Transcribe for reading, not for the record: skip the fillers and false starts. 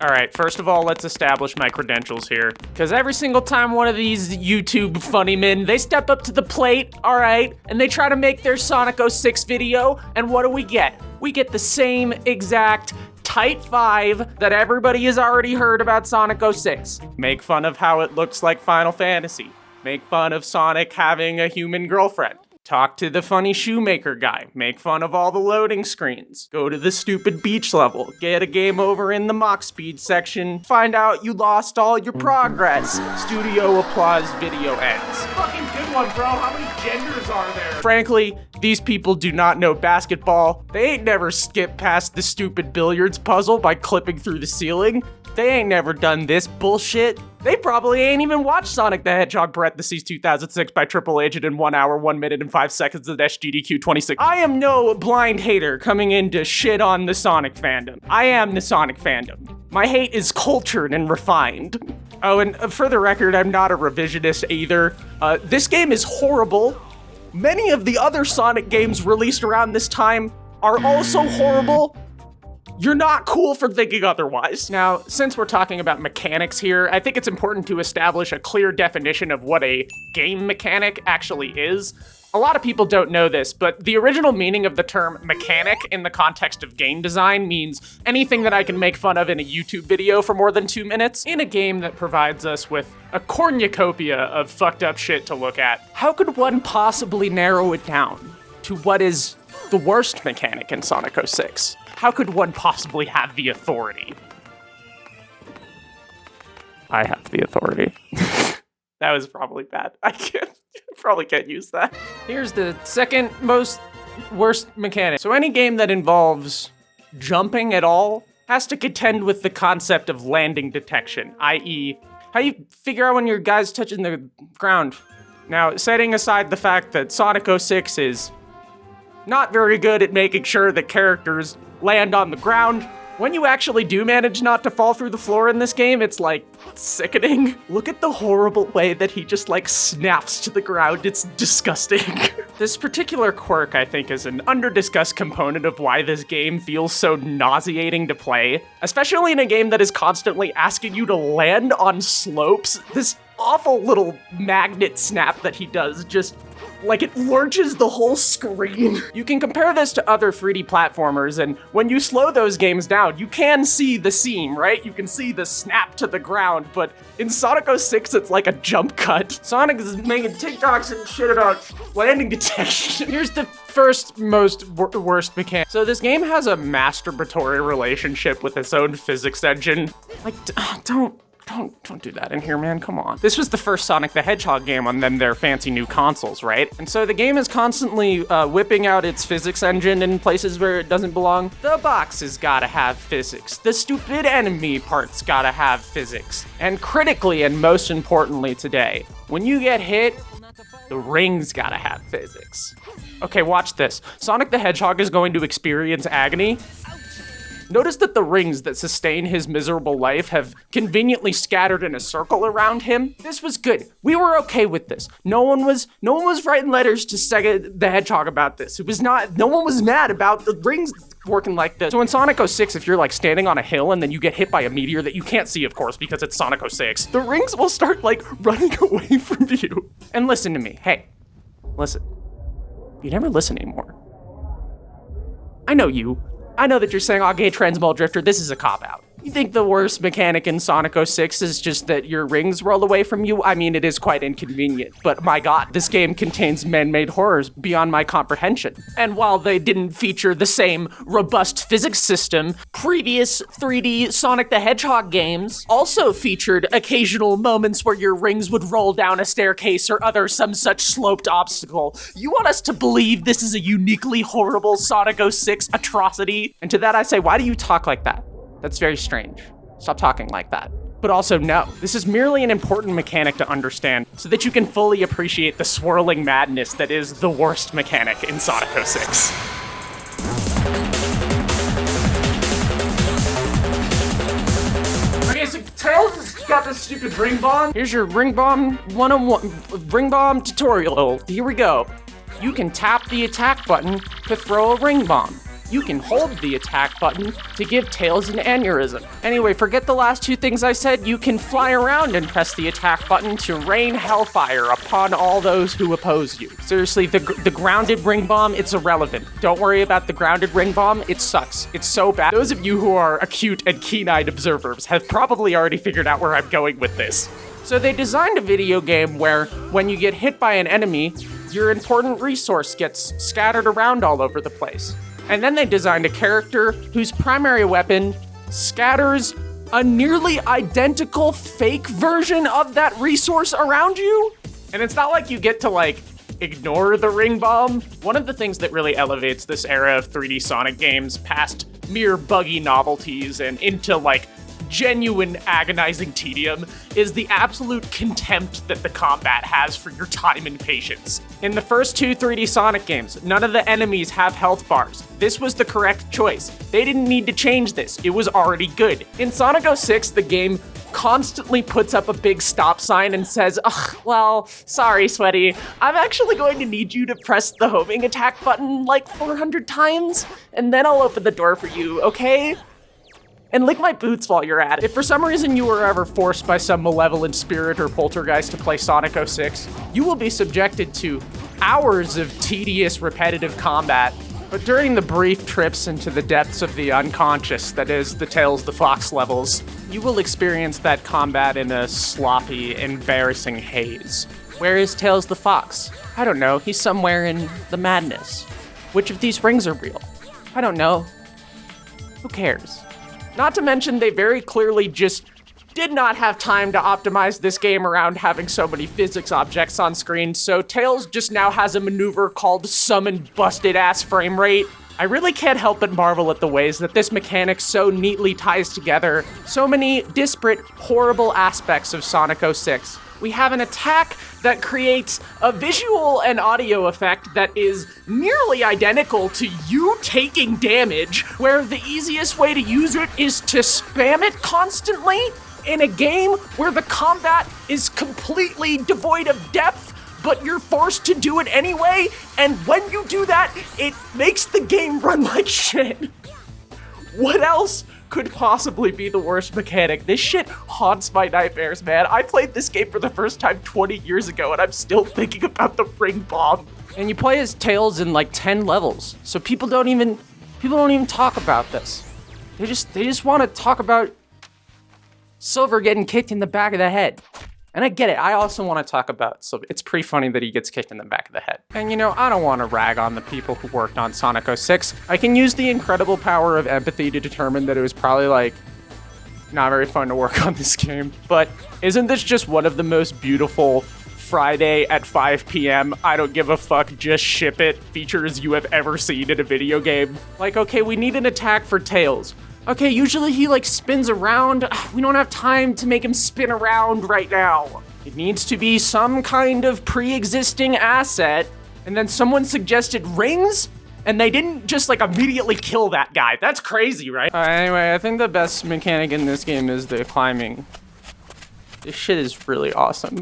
All right, first of all, let's establish my credentials here. Because every single time one of these YouTube funny men, they step up to the plate, all right, and they try to make their Sonic 06 video, and what do we get? We get the same exact Type 5 that everybody has already heard about Sonic 06. Make fun of how it looks like Final Fantasy. Make fun of Sonic having a human girlfriend. Talk to the funny shoemaker guy. Make fun of all the loading screens. Go to the stupid beach level. Get a game over in the Mach Speed section. Find out you lost all your progress. Studio applause video ends. Fucking good one, bro. How many genders are there? Frankly, these people do not know basketball. They ain't never skipped past the stupid billiards puzzle by clipping through the ceiling. They ain't never done this bullshit. They probably ain't even watched Sonic the Hedgehog parentheses 2006 by Triple Agent in 1 hour, 1 minute, and 5 seconds at SGDQ 26. I am no blind hater coming in to shit on the Sonic fandom. I am the Sonic fandom. My hate is cultured and refined. Oh, and for the record, I'm not a revisionist either. This game is horrible. Many of the other Sonic games released around this time are also horrible. You're not cool for thinking otherwise. Now, since we're talking about mechanics here, I think it's important to establish a clear definition of what a game mechanic actually is. A lot of people don't know this, but the original meaning of the term mechanic in the context of game design means anything that I can make fun of in a YouTube video for more than 2 minutes in a game that provides us with a cornucopia of fucked up shit to look at. How could one possibly narrow it down to what is the worst mechanic in Sonic 06? How could one possibly have the authority? I have the authority. That was probably bad. Probably can't use that. Here's the second most worst mechanic. So any game that involves jumping at all has to contend with the concept of landing detection, i.e., how you figure out when your guy's touching the ground. Now, setting aside the fact that Sonic 06 is not very good at making sure that characters land on the ground, when you actually do manage not to fall through the floor in this game, it's like sickening. Look at the horrible way that he just like snaps to the ground. It's disgusting. This particular quirk, I think, is an under-discussed component of why this game feels so nauseating to play, especially in a game that is constantly asking you to land on slopes. This awful little magnet snap that he does just like it lurches the whole screen. You can compare this to other 3D platformers, and when you slow those games down, you can see the seam, right? You can see the snap to the ground, but in Sonic 06, it's like a jump cut. Sonic is making TikToks and shit about landing detection. Here's the first worst mechanic. So this game has a masturbatory relationship with its own physics engine. Like, don't do that in here, man, come on. This was the first Sonic the Hedgehog game on their fancy new consoles, right? And so the game is constantly whipping out its physics engine in places where it doesn't belong. The box has gotta have physics. The stupid enemy part's gotta have physics. And critically, and most importantly today, when you get hit, the ring's gotta have physics. Okay, watch this. Sonic the Hedgehog is going to experience agony. Notice that the rings that sustain his miserable life have conveniently scattered in a circle around him. This was good. We were okay with this. No one was writing letters to Sega the Hedgehog about this. No one was mad about the rings working like this. So in Sonic 06, if you're like standing on a hill and then you get hit by a meteor that you can't see, of course, because it's Sonic 06, the rings will start like running away from you. And listen to me. Hey, listen. You never listen anymore. I know you. I know that you're saying, oh, gay transmol drifter, this is a cop-out. You think the worst mechanic in Sonic 06 is just that your rings roll away from you? I mean, it is quite inconvenient, but my god, this game contains man-made horrors beyond my comprehension. And while they didn't feature the same robust physics system, previous 3D Sonic the Hedgehog games also featured occasional moments where your rings would roll down a staircase or some such sloped obstacle. You want us to believe this is a uniquely horrible Sonic 06 atrocity? And to that I say, why do you talk like that? That's very strange. Stop talking like that. But also, no, this is merely an important mechanic to understand so that you can fully appreciate the swirling madness that is the worst mechanic in Sonic 06. Okay, so Tails has got this stupid ring bomb. Here's your ring bomb 101, ring bomb tutorial. Here we go. You can tap the attack button to throw a ring bomb. you can hold the attack button to give Tails an aneurysm. Anyway, forget the last two things I said. You can fly around and press the attack button to rain hellfire upon all those who oppose you. Seriously, the grounded ring bomb, it's irrelevant. Don't worry about the grounded ring bomb, it sucks. It's so bad. Those of you who are acute and keen-eyed observers have probably already figured out where I'm going with this. So they designed a video game where when you get hit by an enemy, your important resource gets scattered around all over the place. And then they designed a character whose primary weapon scatters a nearly identical fake version of that resource around you. And it's not like you get to like ignore the ring bomb. One of the things that really elevates this era of 3D Sonic games past mere buggy novelties and into like genuine agonizing tedium is the absolute contempt that the combat has for your time and patience. In the first two 3D Sonic games, none of the enemies have health bars. This was the correct choice. They didn't need to change this. It was already good. In Sonic 06, the game constantly puts up a big stop sign and says, ugh, well, sorry, Sweaty. I'm actually going to need you to press the homing attack button like 400 times, and then I'll open the door for you, okay? And lick my boots while you're at it. If for some reason you were ever forced by some malevolent spirit or poltergeist to play Sonic 06, you will be subjected to hours of tedious, repetitive combat. But during the brief trips into the depths of the unconscious, that is, the Tails the Fox levels, you will experience that combat in a sloppy, embarrassing haze. Where is Tails the Fox? I don't know, he's somewhere in the madness. Which of these rings are real? I don't know. Who cares? Not to mention, they very clearly just did not have time to optimize this game around having so many physics objects on screen, so Tails just now has a maneuver called summon busted ass frame rate. I really can't help but marvel at the ways that this mechanic so neatly ties together so many disparate, horrible aspects of Sonic 06. We have an attack that creates a visual and audio effect that is nearly identical to you taking damage, where the easiest way to use it is to spam it constantly in a game where the combat is completely devoid of depth, but you're forced to do it anyway, and when you do that, it makes the game run like shit. What else could possibly be the worst mechanic? This shit haunts my nightmares, man. I played this game for the first time 20 years ago, and I'm still thinking about the ring bomb. And you play as Tails in like 10 levels, so people don't even talk about this. They just want to talk about Silver getting kicked in the back of the head. And I get it, I also want to talk about Silver. It's pretty funny that he gets kicked in the back of the head. And you know, I don't want to rag on the people who worked on Sonic 06. I can use the incredible power of empathy to determine that it was probably like, not very fun to work on this game. But isn't this just one of the most beautiful Friday at 5 p.m. I don't give a fuck, just ship it features you have ever seen in a video game? Like, okay, we need an attack for Tails. Okay, usually he like spins around. We don't have time to make him spin around right now. It needs to be some kind of pre-existing asset. And then someone suggested rings, and they didn't just like immediately kill that guy. That's crazy, right? Anyway, I think the best mechanic in this game is the climbing. This shit is really awesome.